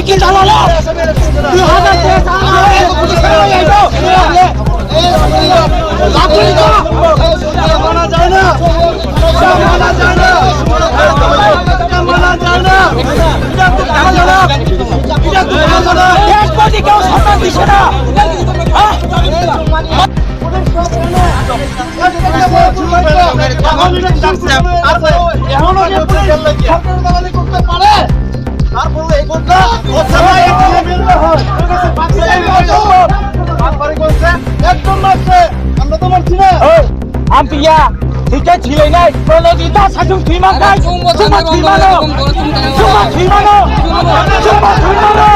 তুমি কি জানো না 2000 মানা যায় না মানা যায় না মানা যায় না এটা তো ভালো না এটা তো ভালো না এক কোটি কেউ সম্মান দিছে না Kita cilai naik, kalau kita satu terima kan, cuma terima lo, cuma terima lo, cuma terima lo.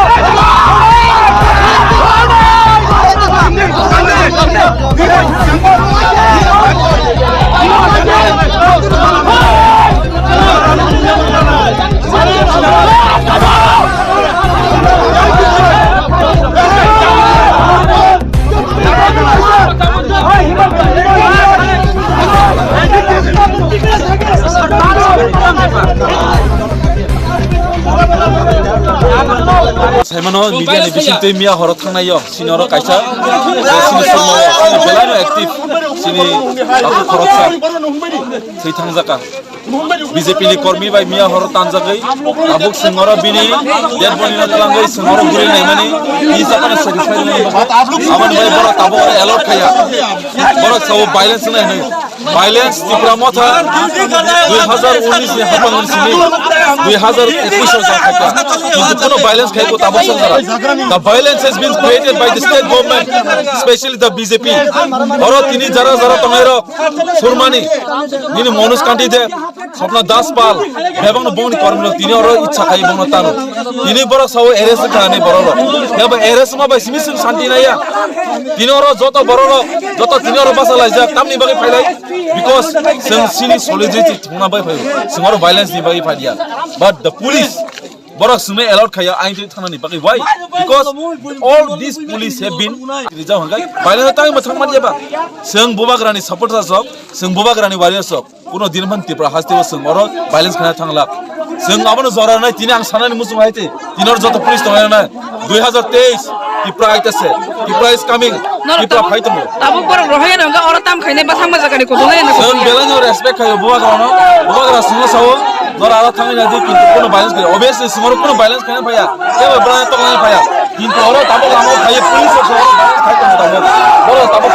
Saimano media ni bisin tu mia horot thang nayo sini horot kaisa sini semua belai no aktif sini aku horot sa sei thang jaka BJP ni kormi bai mia horot tanjagai abuk singora bini jet boni na talangai singora guri nai mani isa kana satisfy nai aman bai bora tabo alert khaya bora sab violence nai nai violence tipra motha 2019 ni hapan sini 2021 sa khaka কিন্তু কোনো violence খাইবো তাবো সরকার the violence has been created by the state government especially the BJP और তিনি যারা যারা তোমার সুরমানি যিনি মনোজ কান্তি দে স্বপ্ন দাস পাল এবং বংনি কর্মল তিনি ওর ইচ্ছা খাইবো না তার তিনি বড় সব এরেস খানে বড় এবং এরেস মা বাই সিমিসিম শান্তি নাইয়া তিনি ওর যত বড় যত তিনি ওর বাসা লাই যা কামনি বাকি ফাইলাই because সিনি solidarity থুনা বাই ফাই সিমর violence নি বাকি ফাইয়া but the police Borak sume allowed kaya ain tu thana ni bagi why because all these police have been rijau hangai baile ta ma thang mari ba seng bobagrani supporter sok seng bobagrani warrior sok kuno din man tipra haste seng oro violence khana thangla seng abano jora nai tini ang sanani musum haite tinor joto police toya na 2023 tipra aitase tipra is coming tipra fight mo tabu por rohaya na ora tam khaine ba samma jakani ko bolai na seng belano respect kayo bobagrano sungo sawo Nora ala tangi na di kintu kono balance kaya obviously sumoro kono balance kaya paya kaya berani to kaya paya kintu orang tabok lama kaya police orang kaya tabo boro tabok